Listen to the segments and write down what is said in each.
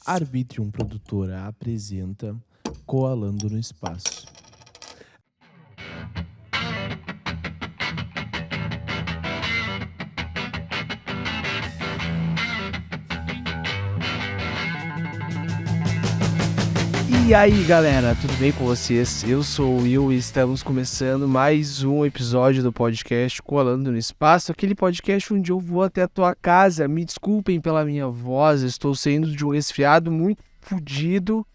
Arbitrium Produtora apresenta Coalando no Espaço. E aí galera, tudo bem com vocês? Eu sou o Will e estamos começando mais um episódio do podcast Coalando no Espaço, aquele podcast onde eu vou até a tua casa. Me desculpem pela minha voz, estou saindo de um resfriado muito fodido,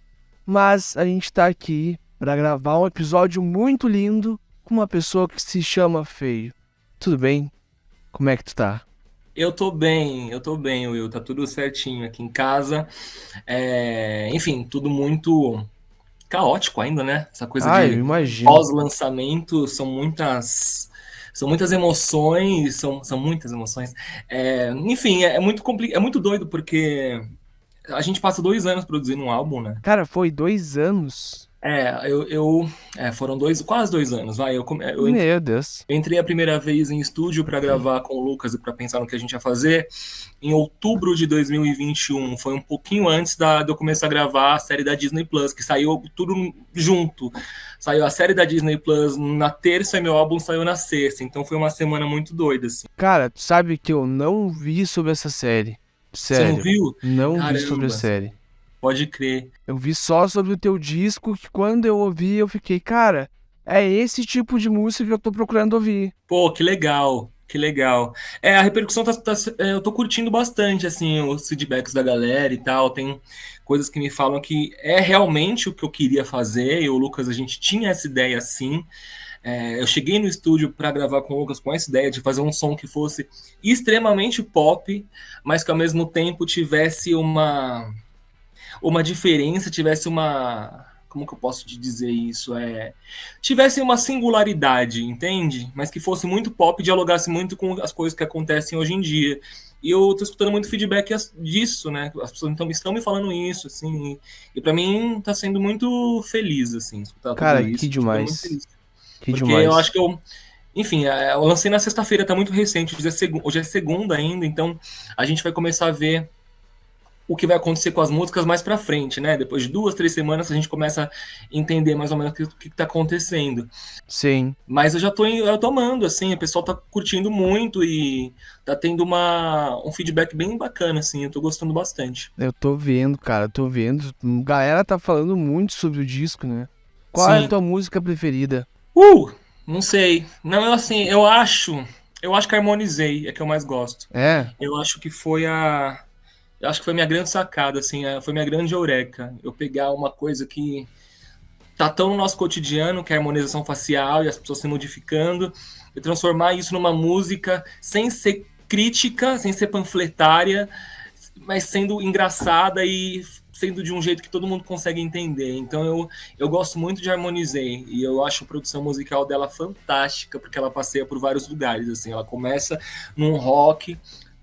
mas a gente tá aqui para gravar um episódio muito lindo com uma pessoa que se chama Feio. Tudo bem? Como é que tu tá? Eu tô bem, Will. Tá tudo certinho aqui em casa. Enfim, tudo muito caótico ainda, né? Essa coisa Ah, eu de imagino. pós-lançamento, são muitas emoções, são muitas emoções. Enfim, é muito doido porque a gente passa 2 anos produzindo um álbum, né? Cara, foi 2 anos? Foram quase 2 anos, vai. Eu Meu Deus. entrei a primeira vez em estúdio para gravar com o Lucas e para pensar no que a gente ia fazer em outubro de 2021. Foi um pouquinho antes de eu começar a gravar a série da Disney Plus, que saiu tudo junto. Saiu a série da Disney Plus na terça e meu álbum saiu na sexta. Então foi uma semana muito doida, assim. Cara, tu sabe que eu não vi sobre essa série. Você não Sério, viu? não vi sobre a Caramba, série. pode crer. Eu vi só sobre o teu disco, que quando eu ouvi, eu fiquei, cara, é esse tipo de música que eu tô procurando ouvir. Pô, que legal. Que legal. A repercussão eu tô curtindo bastante, assim, os feedbacks da galera e tal. Tem coisas que me falam que é realmente o que eu queria fazer. E o Lucas, a gente tinha essa ideia assim. Eu cheguei no estúdio para gravar com o Lucas com essa ideia de fazer um som que fosse extremamente pop, mas que ao mesmo tempo tivesse uma diferença, tivesse uma. Como que eu posso te dizer isso? Tivesse uma singularidade, entende? Mas que fosse muito pop e dialogasse muito com as coisas que acontecem hoje em dia. E eu tô escutando muito feedback disso, né? As pessoas estão me falando isso, assim. E para mim tá sendo muito feliz, assim, escutar tudo Cara, que isso. Tô ficando muito demais. feliz. Que Porque eu demais. acho que eu. Enfim, eu lancei na sexta-feira, tá muito recente. Hoje é segunda ainda, então a gente vai começar a ver o que vai acontecer com as músicas mais pra frente, né? Depois de 2, 3 semanas a gente começa a entender mais ou menos o que tá acontecendo. Sim, Mas eu tô amando, assim, o pessoal tá curtindo muito e tá tendo um feedback bem bacana, assim, eu tô gostando bastante. eu tô vendo, cara, tô vendo. Galera tá falando muito sobre o disco, né? Qual é a Sim. tua música preferida? Uh! Não sei. Não, eu acho que Harmonizei é que eu mais gosto. É, Eu acho que foi a. Eu acho que foi minha grande sacada, assim, foi minha grande eureka. Eu pegar uma coisa que tá tão no nosso cotidiano, que é a harmonização facial e as pessoas se modificando, e transformar isso numa música sem ser crítica, sem ser panfletária, mas sendo engraçada e sendo de um jeito que todo mundo consegue entender. Então eu gosto muito de Harmonizei e eu acho a produção musical dela fantástica, porque ela passeia por vários lugares, assim, ela começa num rock,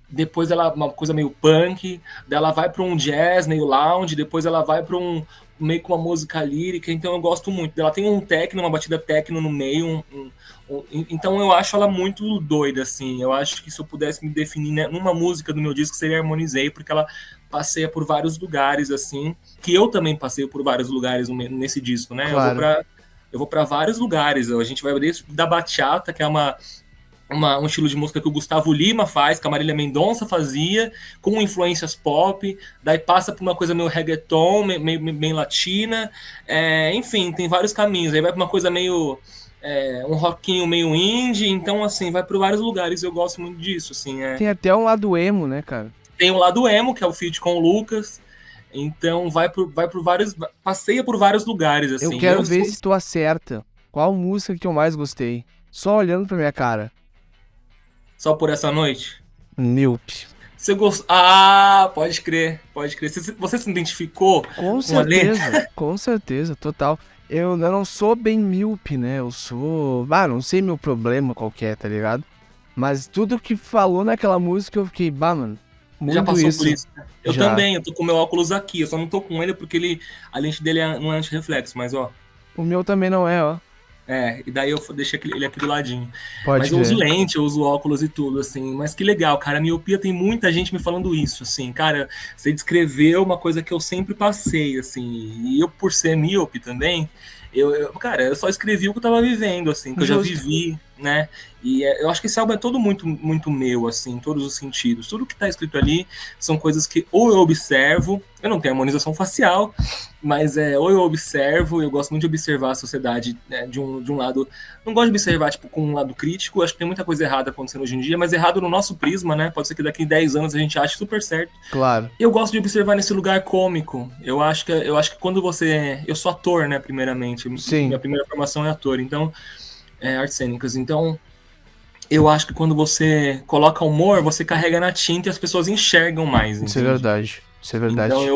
depois ela uma coisa meio punk, daí ela vai para um jazz meio lounge, depois ela vai para meio com uma música lírica, então eu gosto muito. Ela tem um techno, uma batida techno no meio, então eu acho ela muito doida, assim. Eu acho que se eu pudesse me definir, né, numa música do meu disco seria Harmonizei, porque ela passeia por vários lugares, assim, que eu também passeio por vários lugares nesse disco, né? claro. Eu vou para vários lugares. A gente vai desde da bachata, que é um estilo de música que o Gustavo Lima faz, que a Marília Mendonça fazia, com influências pop, daí passa por uma coisa meio reggaeton, meio latina, enfim, tem vários caminhos, aí vai pra uma coisa meio, um rockinho meio indie, então assim, vai por vários lugares, eu gosto muito disso, assim, Tem até um lado emo, né, cara? Tem o lado emo, que é o feat com o Lucas, então passeia por vários lugares, Eu assim, quero ver se tu acerta. Qual música que eu mais gostei? Só olhando pra minha cara. só por essa noite. Míope. Você gostou? Ah, pode crer, pode crer. Você se identificou com a letra? Com certeza, total. Eu não sou bem míope, né? Eu sou. Ah, não sei meu problema qualquer, tá ligado? Mas tudo que falou naquela música eu fiquei, bah, mano, Já muito passou por isso. isso, né? Eu Já. também, eu tô com meu óculos aqui. Eu só não tô com ele porque a lente dele não é anti-reflexo, mas ó. O meu também não é, ó. E daí eu deixei ele aqui do ladinho. Pode Mas eu uso ver. lente, eu uso óculos e tudo, assim. Mas que legal, cara. A miopia tem muita gente me falando isso, assim. Cara, você descreveu uma coisa que eu sempre passei, assim. E eu, por ser míope também, cara, eu só escrevi o que eu tava vivendo, assim, que eu já Justo. vivi, né? E eu acho que esse álbum é todo muito, muito meu, assim, em todos os sentidos. Tudo que tá escrito ali são coisas que ou eu observo, eu não tenho harmonização facial, mas ou eu observo, eu gosto muito de observar a sociedade, né, de um lado. Não gosto de observar tipo, com um lado crítico, acho que tem muita coisa errada acontecendo hoje em dia, mas errado no nosso prisma, né? Pode ser que daqui 10 anos a gente ache super certo. Claro. Eu gosto de observar nesse lugar cômico. Eu acho que quando você. Eu sou ator, né, primeiramente. Sim, Minha primeira formação é ator, então. Artes cênicas. Então, eu acho que quando você coloca humor, você carrega na tinta e as pessoas enxergam mais, isso é entende? verdade. Isso é Então verdade.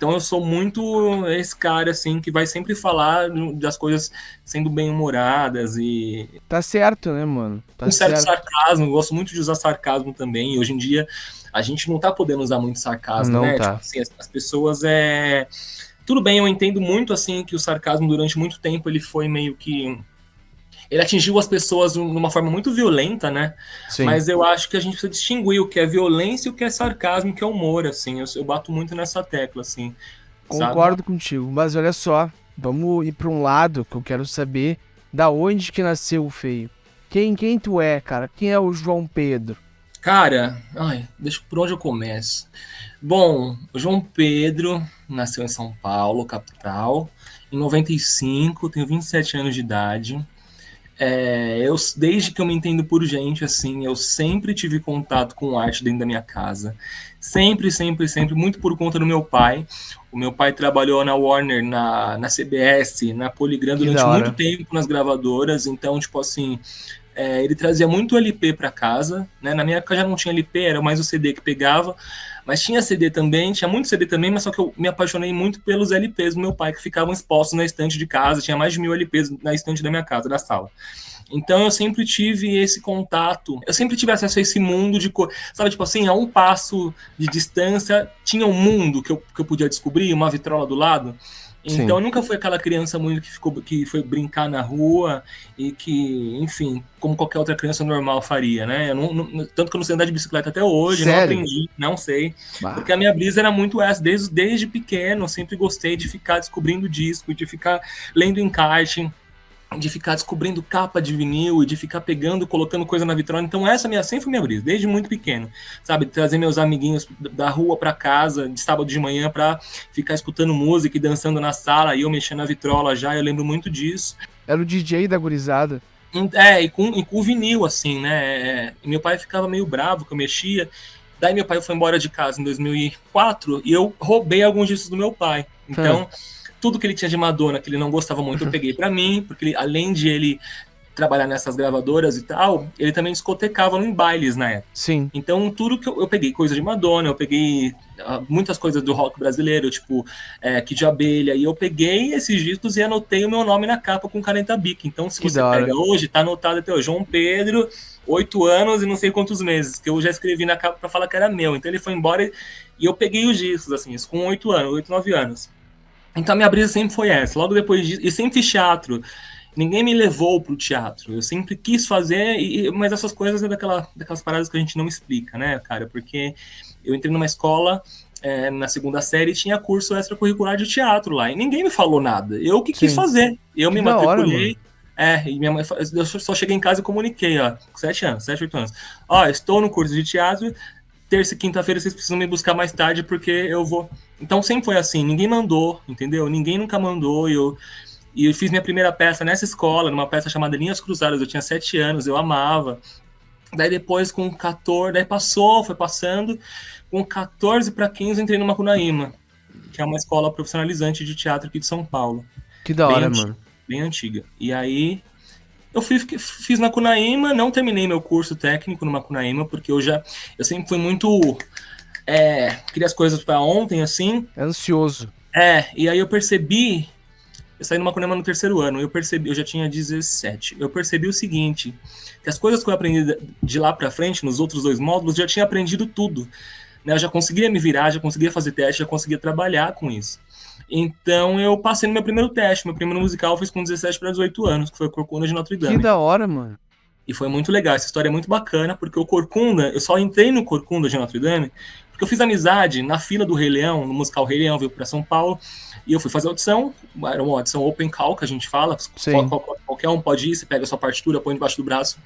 eu sou muito esse cara assim que vai sempre falar das coisas sendo bem humoradas e Tá certo, né, mano? Tá um certo certo. sarcasmo. Eu gosto muito de usar sarcasmo também. E hoje em dia a gente não tá podendo usar muito sarcasmo, Não né? Tipo tá. assim, as pessoas tudo bem, eu entendo muito assim que o sarcasmo durante muito tempo ele foi meio que ele atingiu as pessoas de uma forma muito violenta, né? Sim. Mas eu acho que a gente precisa distinguir o que é violência e o que é sarcasmo, o que é humor, assim. Eu bato muito nessa tecla, assim, sabe? Concordo contigo, mas olha só, vamos ir para um lado que eu quero saber da onde que nasceu o feio. Quem tu é, cara? Quem é o João Pedro? Cara, deixa por onde eu começo. Bom, o João Pedro nasceu em São Paulo, capital, em 95, tenho 27 anos de idade. Desde que eu me entendo por gente, assim, eu sempre tive contato com arte dentro da minha casa. Sempre, sempre, sempre, muito por conta do meu pai. O meu pai trabalhou na Warner, na CBS, na Polygram Que da durante muito hora. tempo nas gravadoras. Então, tipo assim, ele trazia muito LP para casa, né? Na minha época já não tinha LP, era mais o CD que pegava, mas tinha CD também, tinha muito CD também, mas só que eu me apaixonei muito pelos LPs do meu pai, que ficavam expostos na estante de casa, tinha mais de 1000 LPs na estante da minha casa, da sala. Então eu sempre tive esse contato, eu sempre tive acesso a esse mundo de sabe, tipo assim, a um passo de distância tinha um mundo que eu podia descobrir, uma vitrola do lado. Então Sim. eu nunca fui aquela criança muito que foi brincar na rua e que, enfim, como qualquer outra criança normal faria, né? Tanto que eu não sei andar de bicicleta até hoje, não Sério? aprendi, não sei. Bah. Porque a minha brisa era muito essa, desde pequeno, eu sempre gostei de ficar descobrindo disco, de ficar lendo encarte, de ficar descobrindo capa de vinil e de ficar pegando, colocando coisa na vitrine. Então essa sempre foi minha brisa, desde muito pequeno, sabe? Trazer meus amiguinhos da rua para casa de sábado de manhã para ficar escutando música e dançando na sala e eu mexendo na vitrola já, eu lembro muito disso. Era o DJ da gurizada. E com vinil, assim, né? Meu pai ficava meio bravo que eu mexia. Daí meu pai foi embora de casa em 2004 e eu roubei alguns discos do meu pai. Então, tudo que ele tinha de Madonna, que ele não gostava muito, eu peguei para mim, porque além de ele trabalhar nessas gravadoras e tal, ele também discotecava em bailes na época. Sim. Então, tudo que eu peguei coisa de Madonna, eu peguei muitas coisas do rock brasileiro, tipo Kid de Abelha, e eu peguei esses discos e anotei o meu nome na capa com caneta Bic. Então, se Que você da pega hora. hoje, tá anotado até hoje, João Pedro, 8 anos e não sei quantos meses, que eu já escrevi na capa pra falar que era meu. Então, ele foi embora e eu peguei os discos, assim, isso com 8 anos, 8, 9 anos. Então, a minha brisa sempre foi essa. Logo depois disso, e sempre fiz teatro. Ninguém me levou pro teatro. Eu sempre quis fazer, mas essas coisas é daquelas paradas que a gente não explica, né, cara? Porque eu entrei numa escola na segunda série e tinha curso extracurricular de teatro lá. E ninguém me falou nada. Eu que quis Sim. fazer. Eu Que me da hora, mano. matriculei. E minha mãe, eu só cheguei em casa e comuniquei, ó, com 7 anos, 7, 8 anos. Ó, estou no curso de teatro, terça e quinta-feira vocês precisam me buscar mais tarde porque eu vou. Então sempre foi assim, ninguém mandou, entendeu? Ninguém nunca mandou. E eu fiz minha primeira peça nessa escola, numa peça chamada Linhas Cruzadas. Eu tinha 7 anos, eu amava. Daí depois, com 14, daí foi passando. Com 14 para 15, eu entrei no Macunaíma, que é uma escola profissionalizante de teatro aqui de São Paulo. Que da Bem hora, antiga, mano. bem antiga. E aí eu fiz Macunaíma, não terminei meu curso técnico no Macunaíma, porque eu sempre fui muito. Queria as coisas para ontem, assim. É ansioso. E aí eu percebi. Eu saí no Macunaíma no terceiro ano, eu já tinha 17. Eu percebi o seguinte, que as coisas que eu aprendi de lá pra frente, nos outros 2 módulos, já tinha aprendido tudo. Né? Eu já conseguia me virar, já conseguia fazer teste, já conseguia trabalhar com isso. Então eu passei no meu primeiro teste. Meu primeiro musical eu fiz com 17 para 18 anos, que foi o Corcunda de Notre Dame. Que da hora, mano. E foi muito legal. Essa história é muito bacana, porque o Corcunda, eu só entrei no Corcunda de Notre Dame porque eu fiz amizade na fila do Rei Leão, no musical Rei Leão, veio para São Paulo, e eu fui fazer audição. Era uma audição open call, que a gente fala. Qualquer um pode ir, você pega a sua partitura, põe debaixo do braço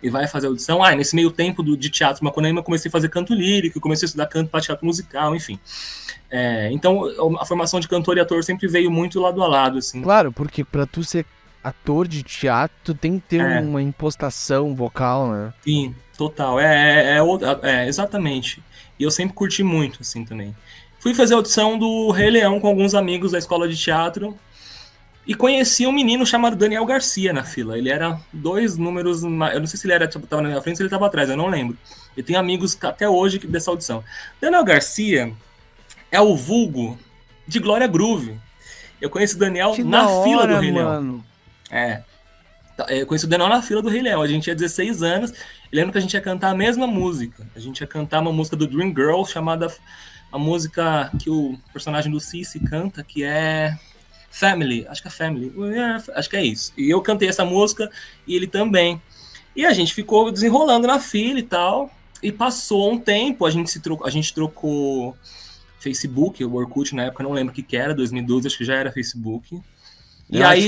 e vai fazer audição. Nesse meio tempo de teatro Macunaíma, eu comecei a fazer canto lírico, comecei a estudar canto para teatro musical, enfim. Então, a formação de cantor e ator sempre veio muito lado a lado, assim. Claro, porque pra tu ser ator de teatro, tu tem que ter uma impostação vocal, né? Sim, total. Exatamente. E eu sempre curti muito, assim, também. Fui fazer audição do Rei Leão com alguns amigos da escola de teatro e conheci um menino chamado Daniel Garcia na fila. Ele era 2 números... Eu não sei se ele estava na minha frente ou se ele estava atrás, eu não lembro. Eu tenho amigos até hoje dessa audição. Daniel Garcia é o vulgo de Glória Groove. Eu conheci o Daniel na fila do Rei Leão. Eu conheci o Daniel na fila do Rei Leão. A gente tinha 16 anos. Eu lembro que a gente ia cantar a mesma música. A gente ia cantar uma música do Dream Girl, chamada... A música que o personagem do Cici canta, que é... Family. Acho que é Family. Acho que é isso. E eu cantei essa música e ele também. E a gente ficou desenrolando na fila e tal. E passou um tempo. A gente trocou Facebook, o Orkut na época, não lembro o que era, 2012, acho que já era Facebook. E aí,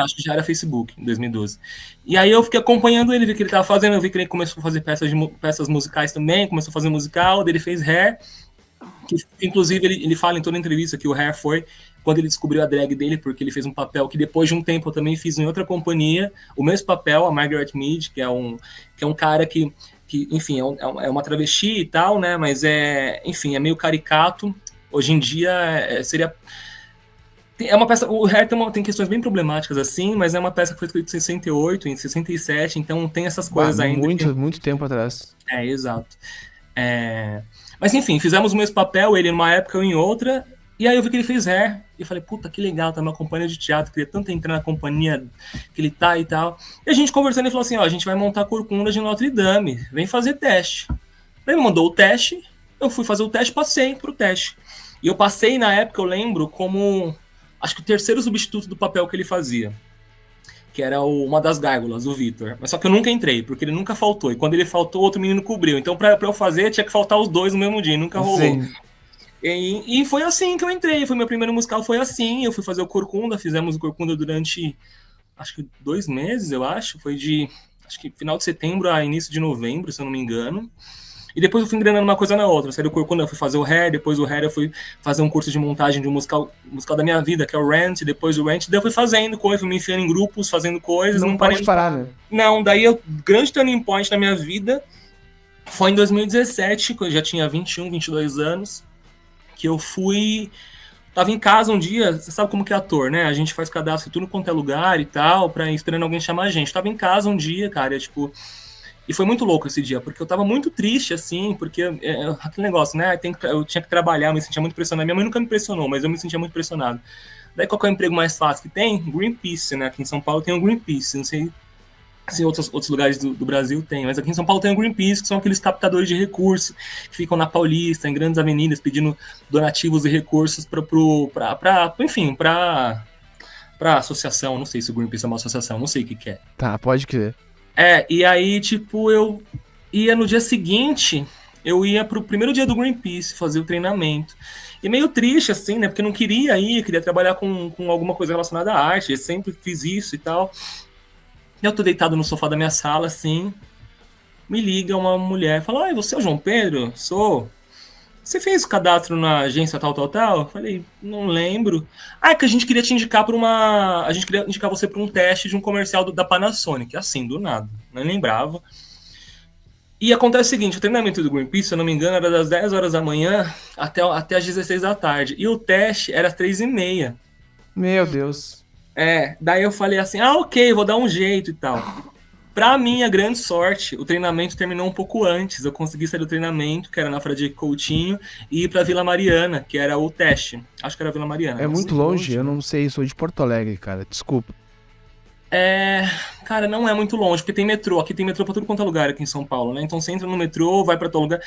acho que já era Facebook, em 2012. E aí eu fiquei acompanhando ele, vi o que ele tava fazendo, eu vi que ele começou a fazer peças musicais também, começou a fazer musical, daí ele fez Hair, que inclusive ele fala em toda entrevista que o Hair foi quando ele descobriu a drag dele, porque ele fez um papel que depois de um tempo eu também fiz em outra companhia, o mesmo papel, a Margaret Mead, que é um cara que enfim, é uma travesti e tal, né, mas enfim, é meio caricato. Hoje em dia seria... É uma peça, o Hair tem questões bem problemáticas assim, mas é uma peça que foi escrita em 68, em 67, então tem essas coisas ainda. Muito tempo atrás. Exato. Mas enfim, fizemos o mesmo papel, ele numa época, eu em outra, e aí eu vi que ele fez Hair, e eu falei, puta, que legal, tá numa companhia de teatro, queria tanto entrar na companhia que ele tá e tal. E a gente conversando, ele falou assim, a gente vai montar a Corcunda de Notre Dame, vem fazer teste. Ele me mandou o teste, eu fui fazer o teste, passei pro teste. E eu passei, na época, eu lembro, como... acho que o terceiro substituto do papel que ele fazia, que era uma das gárgulas, o Vitor. Mas só que eu nunca entrei, porque ele nunca faltou. E quando ele faltou, outro menino cobriu. Então, pra eu fazer, tinha que faltar os 2 no mesmo dia. Nunca rolou. E foi assim que eu entrei. Foi meu primeiro musical, foi assim. Eu fui fazer o Corcunda. Fizemos o Corcunda durante, acho que 2 meses, eu acho. Foi acho que final de setembro a início de novembro, se eu não me engano. E depois eu fui engrenando uma coisa na outra. Saí do Corcunda, eu fui fazer o Hair, depois o Hair eu fui fazer um curso de montagem de um musical da minha vida, que é o Rent, depois o Rent, daí eu fui fazendo coisas, fui me enfiando em grupos, fazendo coisas. Não parei de parar, né? Não, daí o grande turning point na minha vida foi em 2017, quando eu já tinha 21, 22 anos, que eu fui... Tava em casa um dia, você sabe como que é ator, né? A gente faz cadastro em tudo quanto é lugar e tal, esperando alguém chamar a gente. Tava em casa um dia, cara, E foi muito louco esse dia, porque eu tava muito triste, assim, porque aquele negócio, né? Eu tinha que trabalhar, eu me sentia muito pressionado. Minha mãe nunca me pressionou, mas eu me sentia muito pressionado. Daí qual que é o emprego mais fácil que tem? Greenpeace, né? Aqui em São Paulo tem o Greenpeace, não sei se em outros lugares do Brasil tem, mas aqui em São Paulo tem o Greenpeace, que são aqueles captadores de recursos que ficam na Paulista, em grandes avenidas, pedindo donativos e recursos enfim, pra associação, não sei se o Greenpeace é uma associação, não sei o que é. Tá, pode crer. E aí, tipo, eu ia no dia seguinte, eu ia pro primeiro dia do Greenpeace fazer o treinamento. E meio triste, assim, né? Porque eu não queria ir, queria trabalhar com alguma coisa relacionada à arte, eu sempre fiz isso e tal. Eu tô deitado no sofá da minha sala, assim, me liga uma mulher, fala, você é o João Pedro? Sou. Você fez o cadastro na agência tal? Eu falei, não lembro. É que a gente queria te indicar a gente queria indicar você para um teste de um comercial da Panasonic, assim, do nada. Não lembrava. E acontece o seguinte, o treinamento do Greenpeace, se eu não me engano, era das 10 horas da manhã até as 16 da tarde. E o teste era às 3h30. Meu Deus. Daí eu falei assim, ok, vou dar um jeito e tal. Pra minha grande sorte, o treinamento terminou um pouco antes. Eu consegui sair do treinamento, que era na Fradique Coutinho, e ir pra Vila Mariana, que era o teste. Acho que era Vila Mariana. É muito longe? Eu não sei, sou de Porto Alegre, cara, desculpa. Cara, não é muito longe, porque tem metrô. Aqui tem metrô pra tudo quanto é lugar aqui em São Paulo, né? Então você entra no metrô, vai pra todo lugar.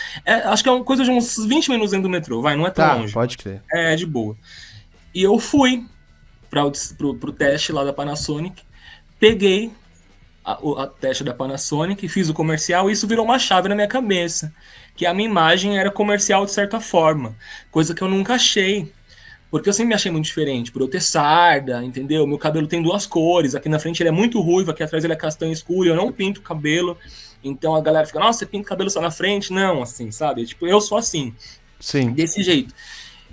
Acho que é uma coisa de uns 20 minutos dentro do metrô, não é tão longe. Pode crer. De boa. E eu fui pro teste lá da Panasonic, peguei a teste da Panasonic, fiz o comercial e isso virou uma chave na minha cabeça, que a minha imagem era comercial de certa forma, coisa que eu nunca achei, porque eu sempre me achei muito diferente, por eu ter sarda, entendeu? Meu cabelo tem 2 cores, aqui na frente ele é muito ruivo, aqui atrás ele é castanho escuro, eu não pinto o cabelo, então a galera fica, nossa, você pinta o cabelo só na frente? Não, assim, sabe? Tipo, eu sou assim, Sim. desse jeito.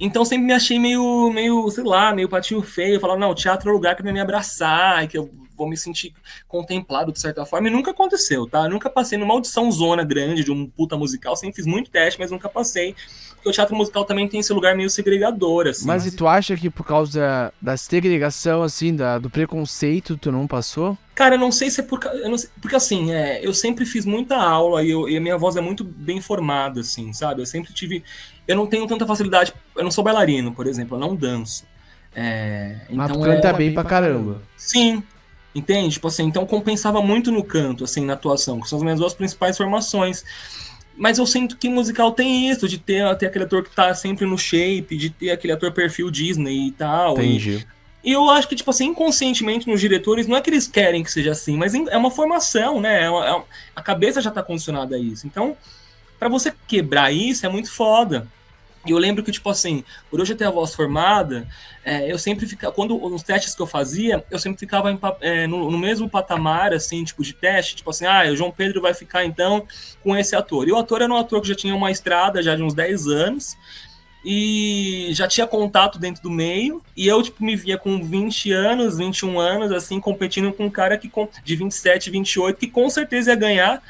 Então sempre me achei meio, sei lá, meio patinho feio. Eu falava, não, o teatro é o lugar que vai me abraçar, e que eu vou me sentir contemplado de certa forma. E nunca aconteceu, tá? Eu nunca passei numa audição zona grande de um puta musical. Sempre fiz muito teste, mas nunca passei. Porque o teatro musical também tem esse lugar meio segregador, assim. Mas e tu acha que por causa da segregação, assim, do preconceito, tu não passou? Cara, eu não sei se é porque assim, eu sempre fiz muita aula e a minha voz é muito bem formada, assim, sabe? Eu não tenho tanta facilidade, eu não sou bailarino, por exemplo, eu não danço. Mas Então tu canta bem pra caramba. Sim, entende? Tipo assim, então compensava muito no canto, assim, na atuação, que são as minhas 2 principais formações. Mas eu sinto que musical tem isso, de ter aquele ator que tá sempre no shape, de ter aquele ator perfil Disney e tal. Entendi. E eu acho que, tipo assim, inconscientemente nos diretores, não é que eles querem que seja assim, mas é uma formação, né? A cabeça já tá condicionada a isso. Então, pra você quebrar isso, é muito foda. E eu lembro que, tipo assim, por eu já ter a voz formada, eu sempre ficava... Nos testes que eu fazia, eu sempre ficava no mesmo patamar, assim, tipo, de teste. Tipo assim, o João Pedro vai ficar, então, com esse ator. E o ator era um ator que já tinha uma estrada já de uns 10 anos, e já tinha contato dentro do meio, e eu, tipo, me via com 20 anos, 21 anos, assim, competindo com um cara de 27, 28, que com certeza ia ganhar,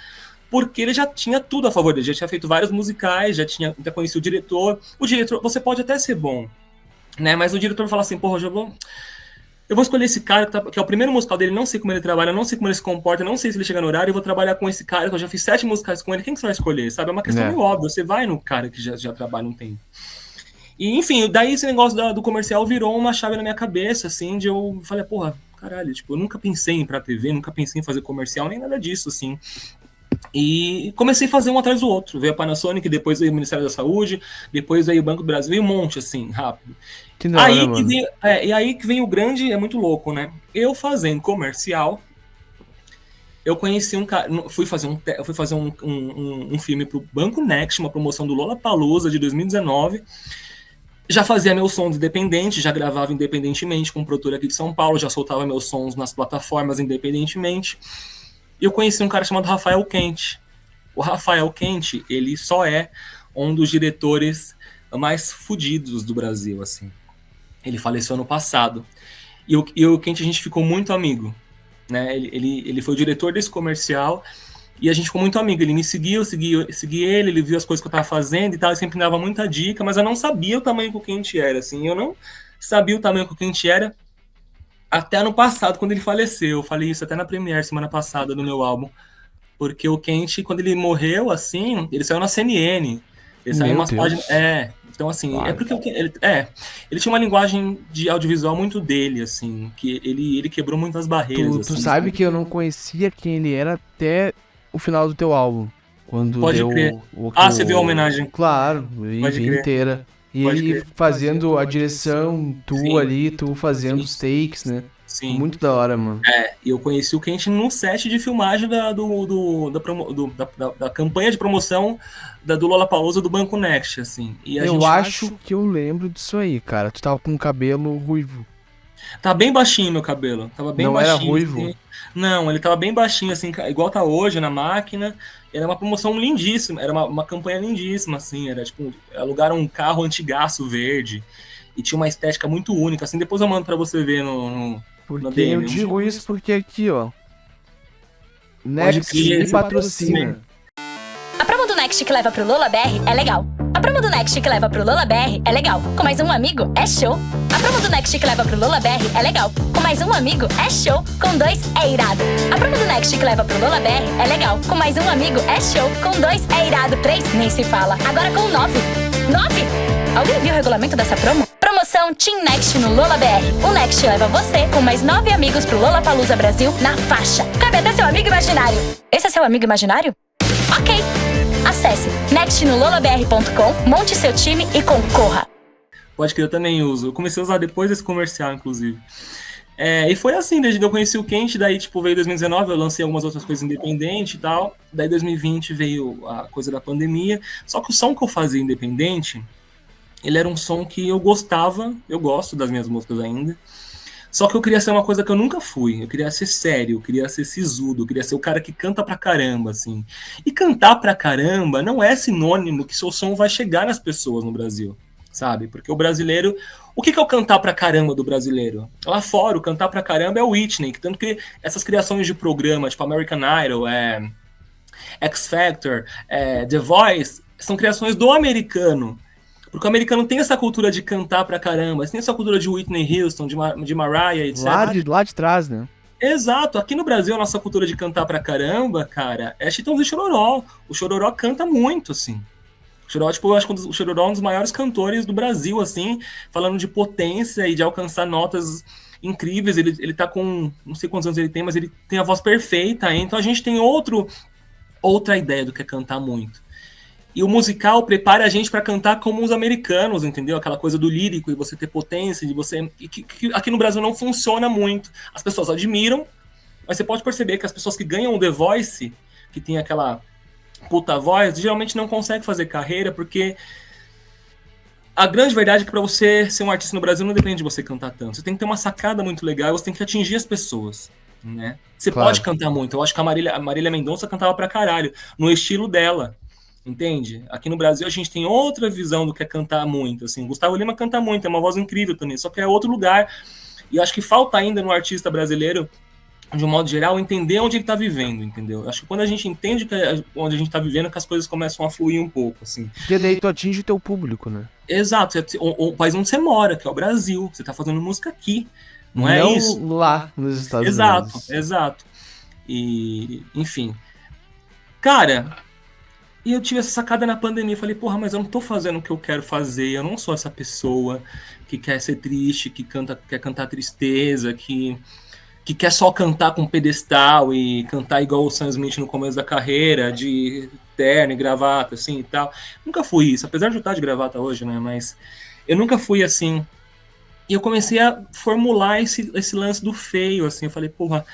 porque ele já tinha tudo a favor dele, já tinha feito vários musicais, já conhecido o diretor. O diretor, você pode até ser bom, né, mas o diretor fala assim, porra, eu vou escolher esse cara que é o primeiro musical dele, não sei como ele trabalha, não sei como ele se comporta, não sei se ele chega no horário, eu vou trabalhar com esse cara, que eu já fiz 7 musicais com ele, quem que você vai escolher, sabe? É uma questão meio óbvia, você vai no cara que já trabalha um tempo. E, enfim, daí esse negócio do comercial virou uma chave na minha cabeça, assim, de eu falei, porra, caralho, tipo, eu nunca pensei em ir pra TV, nunca pensei em fazer comercial, nem nada disso, assim. E comecei a fazer um atrás do outro. Veio a Panasonic, depois veio o Ministério da Saúde, depois veio o Banco do Brasil, veio um monte, assim, rápido. Que da hora, mano. E aí que vem o grande, é muito louco, né? Eu fazendo comercial, eu conheci um cara, fui fazer um filme pro Banco Next, uma promoção do Lollapalooza de 2019. Já fazia meus sons independentes, já gravava independentemente com um produtor aqui de São Paulo, já soltava meus sons nas plataformas independentemente. E eu conheci um cara chamado Rafael Quente. O Rafael Quente, ele só é um dos diretores mais fodidos do Brasil, assim. Ele faleceu ano passado. E o Quente, a gente ficou muito amigo, né? Ele foi o diretor desse comercial e a gente ficou muito amigo. Ele me seguiu, eu segui ele viu as coisas que eu tava fazendo e tal, ele sempre me dava muita dica, mas eu não sabia o tamanho que o Quente era, assim. Eu não sabia o tamanho que o Quente era até ano passado, quando ele faleceu. Eu falei isso até na Premiere, semana passada, do meu álbum. Porque o Quente, quando ele morreu, assim, ele saiu na CNN. Ele saiu em umas páginas... Então, assim, claro. É porque ele tinha uma linguagem de audiovisual muito dele, assim, que ele quebrou muitas barreiras. Tu sabe que eu não conhecia quem ele era até o final do teu álbum. Quando Pode deu crer. Você viu a homenagem? Claro, eu vi inteira. E ele fazendo a direção, tu ali, tu fazendo os takes, né? Sim. Muito da hora, mano. E eu conheci o Quente no set de filmagem da campanha de promoção do Lollapalooza do Banco Next, assim. E eu acho que eu lembro disso aí, cara. Tu tava com um cabelo ruivo. Tá bem baixinho meu cabelo. Tava bem baixinho. Não era ruivo? Assim. Não, ele tava bem baixinho, assim, igual tá hoje na máquina. Era uma promoção lindíssima, era uma campanha lindíssima, assim. Era tipo, alugaram um carro antigaço verde. E tinha uma estética muito única, assim. Depois eu mando pra você ver no porque eu digo isso porque aqui, ó, Next me patrocina. A promo do Next que leva pro Lola BR é legal. A promo do Next que leva pro Lola BR é legal. Com mais um amigo é show. A promo do Next que leva pro Lola BR é legal. Com mais um amigo é show. Com 2 é irado. A promo do Next que leva pro Lola BR é legal. Com mais um amigo é show. Com 2 é irado. 3 nem se fala. Agora com 9. 9? Alguém viu o regulamento dessa promo? Promoção Team Next no Lola BR. O Next leva você com mais 9 amigos pro Lollapalooza Brasil na faixa. Cabe até seu amigo imaginário. Esse é seu amigo imaginário? Ok. Acesse nextnololabr.com, monte seu time e concorra. Pode que eu também uso. Eu comecei a usar depois desse comercial, inclusive. E foi assim, desde que eu conheci o Quente, daí tipo, veio 2019, eu lancei algumas outras coisas independente e tal. Daí 2020 veio a coisa da pandemia. Só que o som que eu fazia independente, ele era um som que eu gostava, eu gosto das minhas músicas ainda. Só que eu queria ser uma coisa que eu nunca fui. Eu queria ser sério, eu queria ser sisudo, eu queria ser o cara que canta pra caramba, assim. E cantar pra caramba não é sinônimo que seu som vai chegar nas pessoas no Brasil, sabe? Porque o brasileiro... O que é o cantar pra caramba do brasileiro? Lá fora, o cantar pra caramba é o Whitney, tanto que essas criações de programa, tipo American Idol, X Factor, The Voice, são criações do americano. Porque o americano tem essa cultura de cantar pra caramba, tem essa cultura de Whitney Houston, de Mariah, etc. Lá de trás, né? Exato, aqui no Brasil a nossa cultura de cantar pra caramba, cara, é Chitãozinho e Chororó. O Chororó canta muito, assim. O Chororó, tipo, eu acho que o Chororó é um dos maiores cantores do Brasil, assim, falando de potência e de alcançar notas incríveis. Ele tá com, não sei quantos anos ele tem, mas ele tem a voz perfeita, hein? Então a gente tem outra ideia do que é cantar muito. E o musical prepara a gente para cantar como os americanos, entendeu? Aquela coisa do lírico e você ter potência, de você... que aqui no Brasil não funciona muito. As pessoas admiram, mas você pode perceber que as pessoas que ganham o The Voice, que tem aquela puta voz, geralmente não conseguem fazer carreira, porque a grande verdade é que para você ser um artista no Brasil não depende de você cantar tanto. Você tem que ter uma sacada muito legal, você tem que atingir as pessoas, né? Você pode cantar muito. Eu acho que a Marília Mendonça cantava pra caralho, no estilo dela. Entende? Aqui no Brasil a gente tem outra visão do que é cantar muito, assim. Gustavo Lima canta muito, é uma voz incrível também, só que é outro lugar. E acho que falta ainda no artista brasileiro, de um modo geral, entender onde ele está vivendo, entendeu? Acho que quando a gente entende onde a gente está vivendo, que as coisas começam a fluir um pouco, assim. Porque daí tu atinge o teu público, né? Exato, o país onde você mora, que é o Brasil. Você está fazendo música aqui, não é isso? Lá nos Estados Unidos. Exato. E, enfim. Cara... E eu tive essa sacada na pandemia, falei, porra, mas eu não tô fazendo o que eu quero fazer, eu não sou essa pessoa que quer ser triste, que quer cantar tristeza, que quer só cantar com pedestal e cantar igual o Sam Smith no começo da carreira, de terno e gravata, assim, e tal. Nunca fui isso, apesar de eu estar de gravata hoje, né, mas eu nunca fui assim. E eu comecei a formular esse lance do feio, assim, eu falei, porra,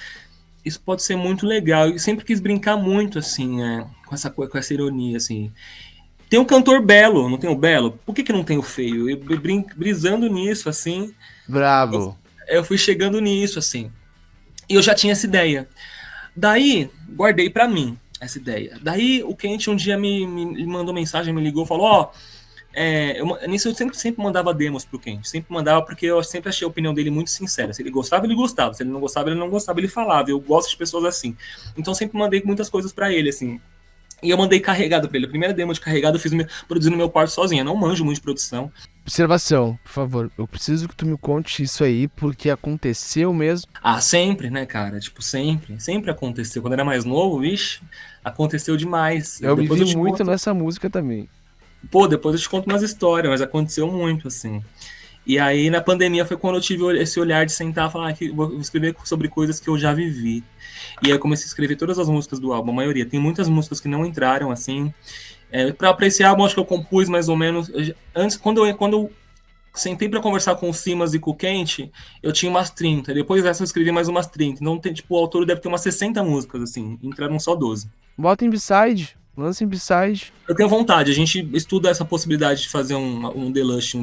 isso pode ser muito legal. Eu sempre quis brincar muito, assim, com essa ironia, assim. Tem um cantor belo, não tem o belo? Por que não tem o feio? Eu brisando nisso, assim. Bravo. Eu fui chegando nisso, assim. E eu já tinha essa ideia. Daí, guardei pra mim essa ideia. Daí, o Quente um dia me mandou mensagem, me ligou, falou, nisso eu sempre mandava demos pro Quente, sempre mandava porque eu sempre achei a opinião dele muito sincera. Se ele gostava, ele gostava. Se ele não gostava, ele não gostava, ele falava. Eu gosto de pessoas assim. Então sempre mandei muitas coisas pra ele, assim. E eu mandei carregado pra ele. A primeira demo de carregado eu fiz produzindo no meu quarto sozinho. Eu não manjo muito de produção. Observação, por favor. Eu preciso que tu me conte isso aí, porque aconteceu mesmo. Sempre, né, cara? Tipo, sempre. Sempre aconteceu. Quando eu era mais novo, vixe, aconteceu demais. Eu me vi muito nessa música também. Pô, depois eu te conto umas histórias, mas aconteceu muito, assim. E aí, na pandemia, foi quando eu tive esse olhar de sentar e falar que vou escrever sobre coisas que eu já vivi. E aí eu comecei a escrever todas as músicas do álbum, a maioria. Tem muitas músicas que não entraram, assim. Pra esse álbum, acho que eu compus mais ou menos... Antes, quando eu sentei pra conversar com o Simas e com o Quente, eu tinha umas 30. Depois dessa eu escrevi mais umas 30. Então, o autor deve ter umas 60 músicas, assim. Entraram só 12. Bota em B-side. Lança em B-side. Eu tenho vontade, a gente estuda essa possibilidade de fazer um Deluxe,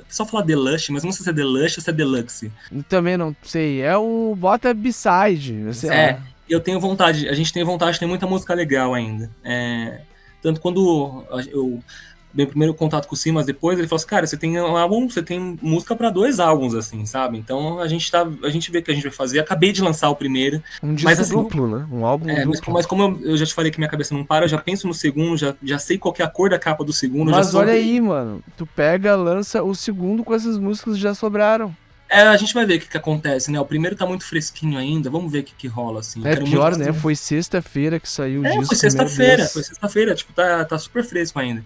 só falar Deluxe, mas não sei se é Deluxe ou se é Deluxe. Também não sei, bota B-side, sei lá. Eu tenho vontade, a gente tem vontade, tem muita música legal ainda. Tanto quando meu primeiro contato com o Simas depois, ele falou assim, cara, você tem um álbum, você tem música pra 2 álbuns, assim, sabe? Então a gente vê o que a gente vai fazer. Acabei de lançar o primeiro. Um disco assim, duplo, né? Um álbum duplo. Mas como eu já te falei que minha cabeça não para, eu já penso no segundo, já sei qual que é a cor da capa do segundo. Mas olha aí, mano, tu pega, lança o segundo com essas músicas que já sobraram. A gente vai ver o que acontece, né? O primeiro tá muito fresquinho ainda, vamos ver o que rola, assim. Pior, né? Foi sexta-feira que saiu o disco. Foi sexta-feira, tipo, tá super fresco ainda.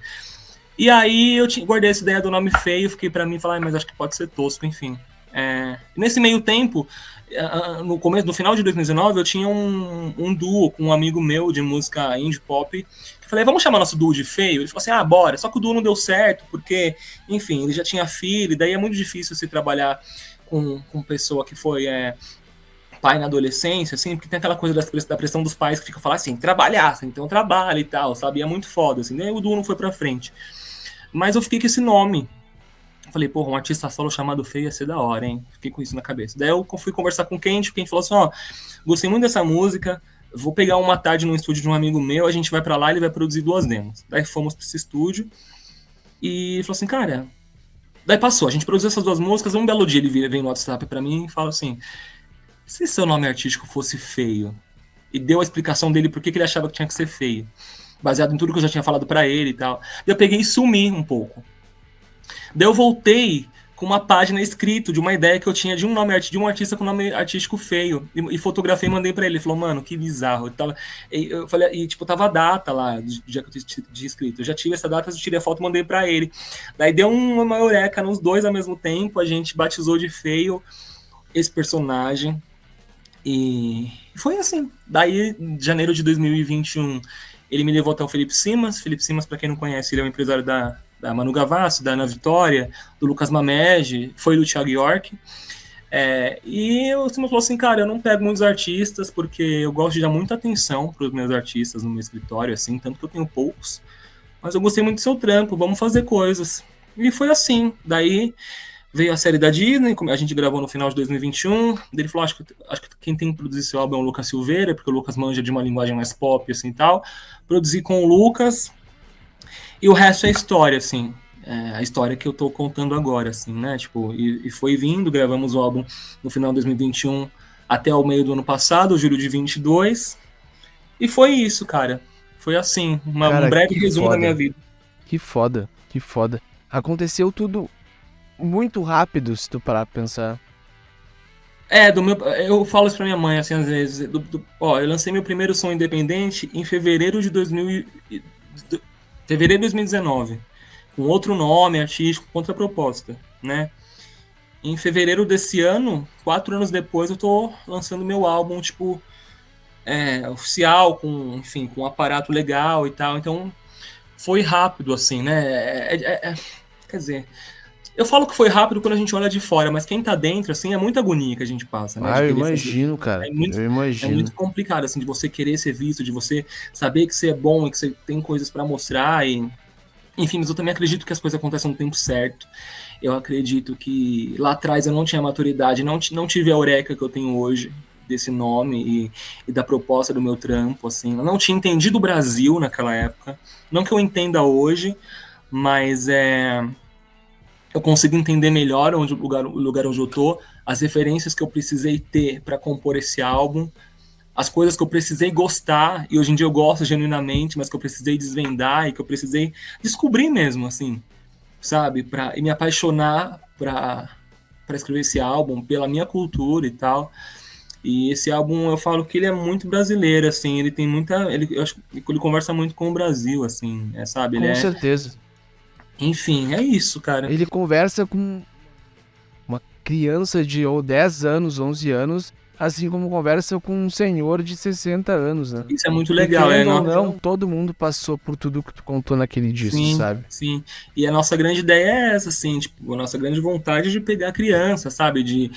E aí eu guardei essa ideia do nome feio, fiquei pra mim falar, mas acho que pode ser tosco, enfim. Nesse meio tempo, no final de 2019, eu tinha um duo com um amigo meu de música indie pop. Eu falei, vamos chamar nosso duo de feio? Ele falou assim, bora. Só que o duo não deu certo, porque, enfim, ele já tinha filho, e daí é muito difícil se trabalhar com pessoa que foi pai na adolescência, assim, porque tem aquela coisa da pressão dos pais que fica falando assim, trabalhar, assim, então trabalha e tal, sabe? E é muito foda, assim. Daí o duo não foi pra frente. Mas eu fiquei com esse nome. Falei, porra, um artista solo chamado Feio ia ser da hora, hein? Fiquei com isso na cabeça. Daí eu fui conversar com o Kent falou assim, gostei muito dessa música, vou pegar uma tarde no estúdio de um amigo meu, a gente vai pra lá e ele vai produzir 2 demos. Daí fomos pra esse estúdio e ele falou assim, cara... Daí passou, a gente produziu essas 2 músicas, um belo dia ele vem no WhatsApp pra mim e fala assim, se seu nome artístico fosse Feio? E deu a explicação dele por que ele achava que tinha que ser feio, baseado em tudo que eu já tinha falado pra ele e tal. Daí eu peguei e sumi um pouco. Daí eu voltei com uma página escrita de uma ideia que eu tinha de de um artista com nome artístico feio. E fotografei e mandei pra ele. Ele falou, mano, que bizarro. Eu falei, tipo, tava a data lá do dia que eu tinha escrito. Eu já tive essa data, eu tirei a foto e mandei pra ele. Daí deu uma eureka nos 2 ao mesmo tempo. A gente batizou de Feio esse personagem. E foi assim. Daí, em janeiro de 2021, ele me levou até o Felipe Simas. Felipe Simas, pra quem não conhece, ele é um empresário da Manu Gavassi, da Ana Vitória, do Lucas Mamede, foi do Thiago York. E o Simas falou assim, cara, eu não pego muitos artistas, porque eu gosto de dar muita atenção para os meus artistas no meu escritório, assim, tanto que eu tenho poucos, mas eu gostei muito do seu trampo, vamos fazer coisas. E foi assim. Daí veio a série da Disney, a gente gravou no final de 2021, ele falou, acho que quem tem que produzir esse álbum é o Lucas Silveira, porque o Lucas manja de uma linguagem mais pop, assim, e tal. Produzi com o Lucas, e o resto é história, assim, a história que eu tô contando agora, assim, né, tipo, e foi vindo, gravamos o álbum no final de 2021 até o meio do ano passado, julho de 22, e foi isso, cara, foi assim, Cara, um breve resumo foda. da minha vida. Que foda. Aconteceu tudo muito rápido, se tu parar pra pensar. Eu falo isso pra minha mãe, assim, às vezes, eu lancei meu primeiro som independente em fevereiro de 2019, com outro nome artístico, com outra proposta, né? Em fevereiro desse ano, 4 anos depois, eu tô lançando meu álbum, tipo, oficial, com um aparato legal e tal. Então, foi rápido, assim, né? Quer dizer, eu falo que foi rápido quando a gente olha de fora, mas quem tá dentro, assim, é muita agonia que a gente passa, né? Eu imagino, cara. É muito complicado, assim, de você querer ser visto, de você saber que você é bom e que você tem coisas pra mostrar Enfim, mas eu também acredito que as coisas acontecem no tempo certo. Eu acredito que lá atrás eu não tinha maturidade, não tive a eureka que eu tenho hoje desse nome e da proposta do meu trampo, assim. Eu não tinha entendido o Brasil naquela época. Não que eu entenda hoje, mas eu consigo entender melhor o lugar onde eu tô, as referências que eu precisei ter para compor esse álbum, as coisas que eu precisei gostar, e hoje em dia eu gosto genuinamente, mas que eu precisei desvendar e que eu precisei descobrir mesmo, assim, sabe? E me apaixonar para escrever esse álbum, pela minha cultura e tal. E esse álbum, eu falo que ele é muito brasileiro, assim, ele tem muita... eu acho que ele conversa muito com o Brasil, assim, sabe? Com certeza. Enfim, é isso, cara. Ele conversa com uma criança de 10 anos, 11 anos, assim como conversa com um senhor de 60 anos, né? Isso é muito legal, não, todo mundo passou por tudo que tu contou naquele disco, sabe? Sim, e a nossa grande ideia é essa, assim, tipo, a nossa grande vontade é de pegar a criança, sabe? De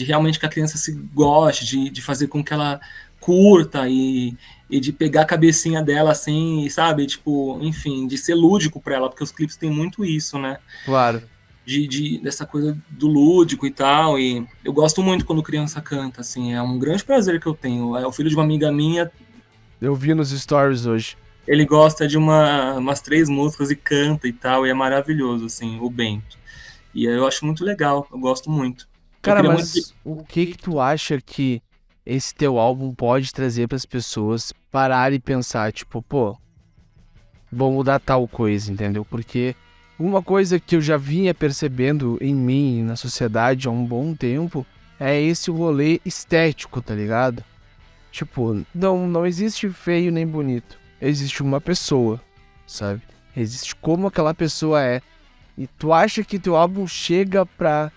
realmente que a criança se goste, de fazer com que ela curta e de pegar a cabecinha dela, assim, sabe? Tipo, enfim, de ser lúdico pra ela, porque os clipes têm muito isso, né? Claro. Dessa coisa do lúdico e tal, e eu gosto muito quando criança canta, assim, é um grande prazer que eu tenho. É o filho de uma amiga minha. Eu vi nos stories hoje. Ele gosta de umas 3 músicas e canta e tal, e é maravilhoso, assim, o Bento. E eu acho muito legal, eu gosto muito. Cara, mas o que tu acha que esse teu álbum pode trazer pras pessoas pararem e pensar, tipo, pô, vou mudar tal coisa, entendeu? Porque uma coisa que eu já vinha percebendo em mim e na sociedade há um bom tempo é esse rolê estético, tá ligado? Tipo, não existe feio nem bonito. Existe uma pessoa, sabe? Existe como aquela pessoa é. E tu acha que teu álbum chega pra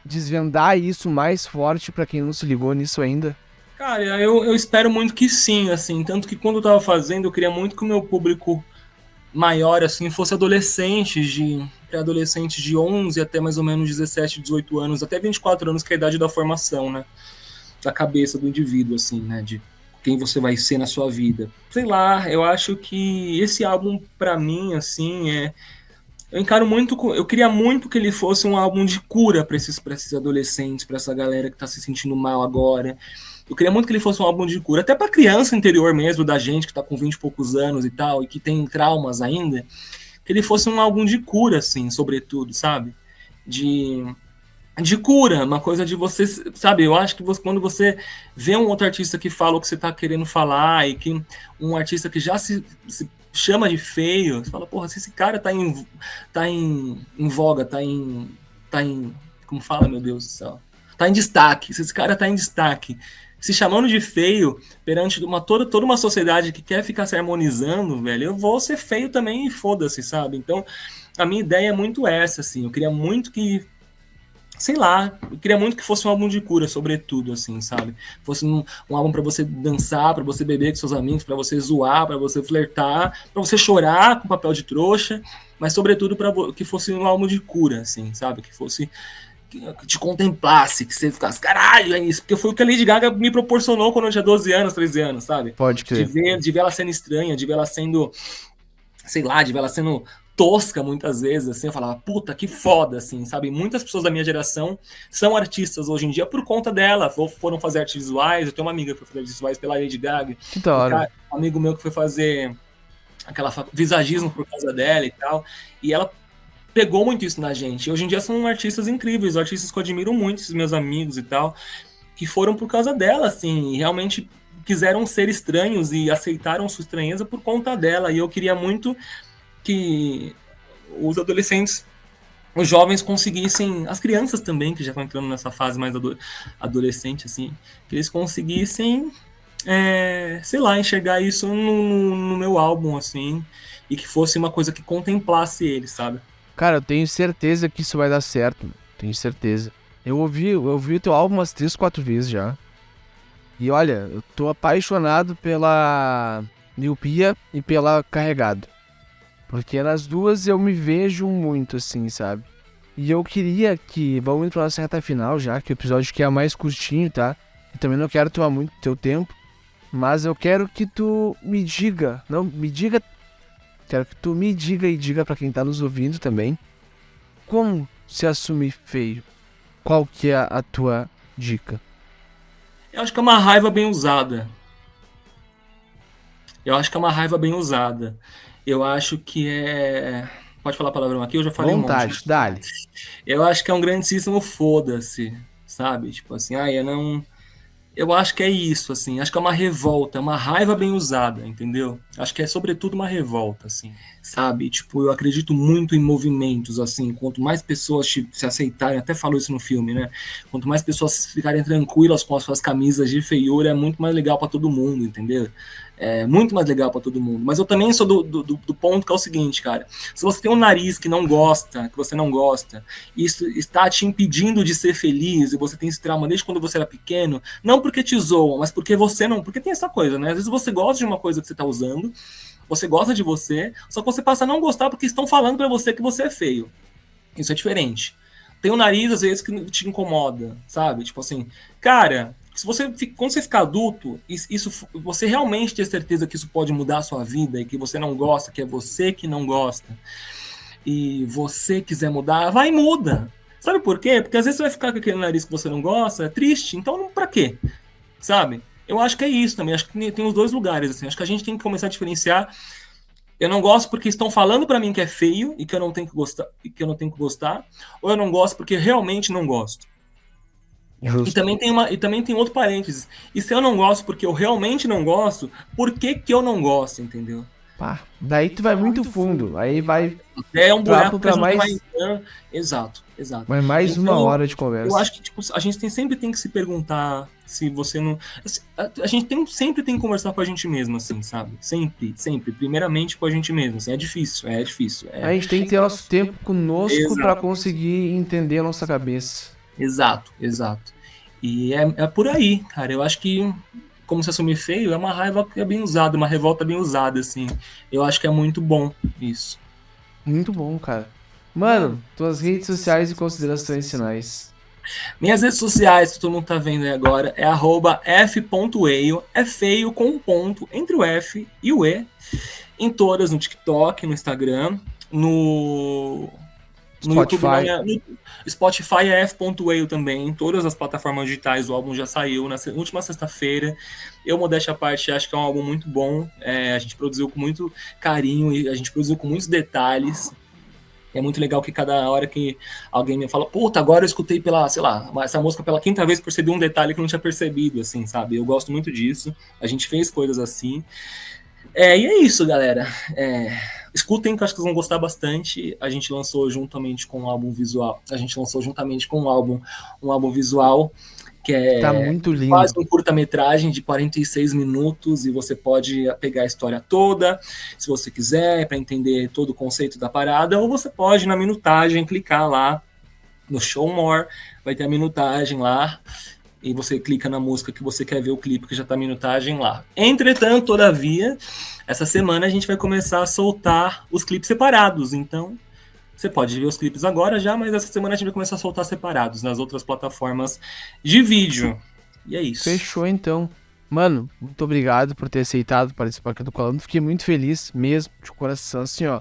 desvendar isso mais forte pra quem não se ligou nisso ainda? Cara, eu espero muito que sim, assim, tanto que quando eu tava fazendo, eu queria muito que o meu público maior, assim, fosse pré-adolescentes de 11 até mais ou menos 17, 18 anos, até 24 anos, que é a idade da formação, né, da cabeça do indivíduo, assim, né, de quem você vai ser na sua vida. Sei lá, eu acho que esse álbum, pra mim, assim, eu encaro muito, eu queria muito que ele fosse um álbum de cura pra esses adolescentes, pra essa galera que tá se sentindo mal agora. Eu queria muito que ele fosse um álbum de cura, até pra criança interior mesmo, da gente que tá com 20 e poucos anos e tal, e que tem traumas ainda, que ele fosse um álbum de cura, assim, sobretudo, sabe? De cura, uma coisa de você, sabe? Eu acho que quando você vê um outro artista que fala o que você tá querendo falar, e que um artista que já se chama de feio, você fala, porra, se esse cara tá em voga, tá em, como fala, meu Deus do céu? Tá em destaque, se esse cara tá em destaque, se chamando de feio perante toda uma sociedade que quer ficar se harmonizando, velho, eu vou ser feio também e foda-se, sabe? Então, a minha ideia é muito essa, assim, eu queria muito que, sei lá, eu queria muito que fosse um álbum de cura, sobretudo, assim, sabe? Fosse um álbum pra você dançar, pra você beber com seus amigos, pra você zoar, pra você flertar, pra você chorar com papel de trouxa, mas sobretudo que fosse um álbum de cura, assim, sabe? Que fosse que te contemplasse, que você ficasse, caralho, é isso. Porque foi o que a Lady Gaga me proporcionou quando eu tinha 12 anos, 13 anos, sabe? Pode crer. De ver ela sendo estranha, de ver ela sendo, sei lá, de ver ela sendo tosca muitas vezes, assim, eu falava, puta, que foda, assim, sabe? Muitas pessoas da minha geração são artistas hoje em dia por conta dela, foram fazer artes visuais, eu tenho uma amiga que foi fazer artes visuais pela Lady Gaga, Que da hora. Um amigo meu que foi fazer aquela visagismo por causa dela e tal, e ela pegou muito isso na gente. E hoje em dia são artistas incríveis, artistas que eu admiro muito, esses meus amigos e tal, que foram por causa dela, assim, e realmente quiseram ser estranhos e aceitaram sua estranheza por conta dela. E eu queria muito que os adolescentes, os jovens conseguissem, as crianças também, que já estão entrando nessa fase mais adolescente, assim, que eles conseguissem, sei lá, enxergar isso no meu álbum, assim, e que fosse uma coisa que contemplasse eles, sabe? Cara, eu tenho certeza que isso vai dar certo. Tenho certeza. Eu ouvi o teu álbum umas 3, 4 vezes já. E olha, eu tô apaixonado pela Miopia e pela Carregado. Porque nas duas eu me vejo muito, assim, sabe? E eu queria que... Vamos indo pra nossa reta final já, que o episódio aqui é mais curtinho, tá? E também não quero tomar muito teu tempo. Mas eu quero que tu me diga... Não, me diga... Quero que tu me diga e diga pra quem tá nos ouvindo também, como se assumir feio? Qual que é a tua dica? Eu acho que é uma raiva bem usada. Eu acho que é... Pode falar palavrão aqui? Eu já falei Vontade, um monte. dá-lhe. Eu acho que é um grandíssimo foda-se, sabe? Tipo assim, eu não... Eu acho que é isso, assim. Acho que é uma revolta, uma raiva bem usada, entendeu? Acho que é sobretudo uma revolta, assim, sabe? Tipo, eu acredito muito em movimentos, assim. Quanto mais pessoas se aceitarem, até falo isso no filme, né? Quanto mais pessoas ficarem tranquilas com as suas camisas de feiura, é muito mais legal pra todo mundo, entendeu? É muito mais legal pra todo mundo. Mas eu também sou do ponto que é o seguinte, cara. Se você tem um nariz que não gosta, que você não gosta, e isso está te impedindo de ser feliz, e você tem esse trauma desde quando você era pequeno, não porque te zoam, mas porque você não... Porque tem essa coisa, né? Às vezes você gosta de uma coisa que você tá usando, você gosta de você, só que você passa a não gostar porque estão falando pra você que você é feio. Isso é diferente. Tem um nariz, às vezes, que te incomoda, sabe? Tipo assim, cara... Quando você ficar adulto, você realmente ter certeza que isso pode mudar a sua vida e que você não gosta, que é você que não gosta, e você quiser mudar, vai e muda. Sabe por quê? Porque às vezes você vai ficar com aquele nariz que você não gosta, é triste, então pra quê? Sabe? Eu acho que é isso também, acho que tem os dois lugares, assim. Acho que a gente tem que começar a diferenciar. Eu não gosto porque estão falando pra mim que é feio e que eu não tenho que gostar, ou eu não gosto porque realmente não gosto. Justo. E também tem outro parênteses. E se eu não gosto porque eu realmente não gosto, por que eu não gosto, entendeu? Pá, daí tu vai muito fundo. Aí vai... É um buraco pra que a gente mais... vai entrando. Exato. Vai mais Então, uma hora de conversa. Eu acho que tipo, a gente sempre tem que se perguntar se você não... A gente sempre tem que conversar com a gente mesmo, assim, sabe? Sempre. Primeiramente com a gente mesmo. Assim, é difícil. A gente tem que ter nosso tempo conosco Exato. pra conseguir entender a nossa cabeça. Exato, exato. E é por aí, cara. Eu acho que, como se assumir feio, é uma raiva que é bem usada, uma revolta bem usada, assim. Eu acho que é muito bom isso. Muito bom, cara. Mano, tuas redes sociais e considerações finais. Minhas redes sociais, que todo mundo tá vendo aí agora, é @f.eio, é feio com um ponto entre o F e o E, em todas, no TikTok, no Instagram, no YouTube, no Spotify é f.eio também, em todas as plataformas digitais. O álbum já saiu na última sexta-feira. Eu, modéstia à parte, acho que é um álbum muito bom. A gente produziu com muito carinho e a gente produziu com muitos detalhes. É muito legal que cada hora que alguém me fala, puta, agora eu escutei essa música pela quinta vez, percebi um detalhe que eu não tinha percebido, assim, sabe? Eu gosto muito disso. A gente fez coisas assim. E é isso, galera. Escutem, que eu acho que vocês vão gostar bastante. A gente lançou juntamente com um álbum visual. Um álbum visual que é Tá muito lindo. Quase um curta-metragem de 46 minutos, e você pode pegar a história toda, se você quiser, para entender todo o conceito da parada, ou você pode, na minutagem, clicar lá no Show More, vai ter a minutagem lá, e você clica na música que você quer ver o clipe, que já tá a minutagem lá. Entretanto, todavia, essa semana a gente vai começar a soltar os clipes separados, então você pode ver os clipes agora já, mas essa semana a gente vai começar a soltar separados nas outras plataformas de vídeo. E é isso. Fechou, então. Mano, muito obrigado por ter aceitado participar aqui do Colando. Fiquei muito feliz mesmo, de coração, assim, ó.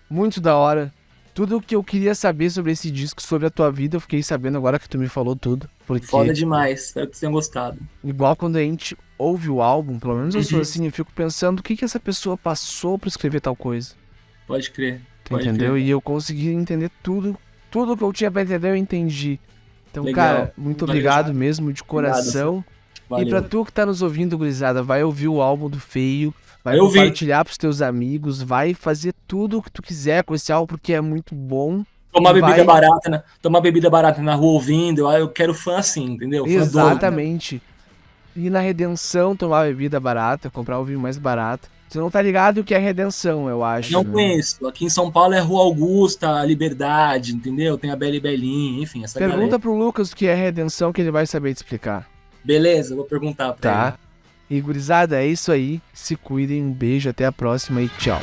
Muito da hora. Tudo o que eu queria saber sobre esse disco, sobre a tua vida, eu fiquei sabendo agora que tu me falou tudo. Porque foda demais, espero que vocês tenham gostado. Igual quando a gente ouve o álbum, pelo menos eu sou assim, eu fico pensando o que essa pessoa passou pra escrever tal coisa. Pode crer. Entendeu? E eu consegui entender tudo que eu tinha pra entender, eu entendi. Então, legal, cara, muito obrigado mesmo, de coração. Valeu. E pra tu que tá nos ouvindo, gurizada, vai ouvir o álbum do Feio, vai compartilhar pros teus amigos, vai fazer tudo o que tu quiser com esse álbum, porque é muito bom. Tomar bebida barata na rua ouvindo, eu quero fã assim, entendeu? Fã exatamente. Doido. E na Redenção, tomar bebida barata, comprar o vinho mais barato. Você não tá ligado o que é Redenção, eu acho. Não conheço. Aqui em São Paulo é Rua Augusta, Liberdade, entendeu? Tem a Bela e Belinha, enfim, essa Pergunta galera. Pro Lucas o que é Redenção, que ele vai saber te explicar. Beleza, vou perguntar pra ele. Tá. E gurizada, é isso aí. Se cuidem, um beijo, até a próxima e tchau.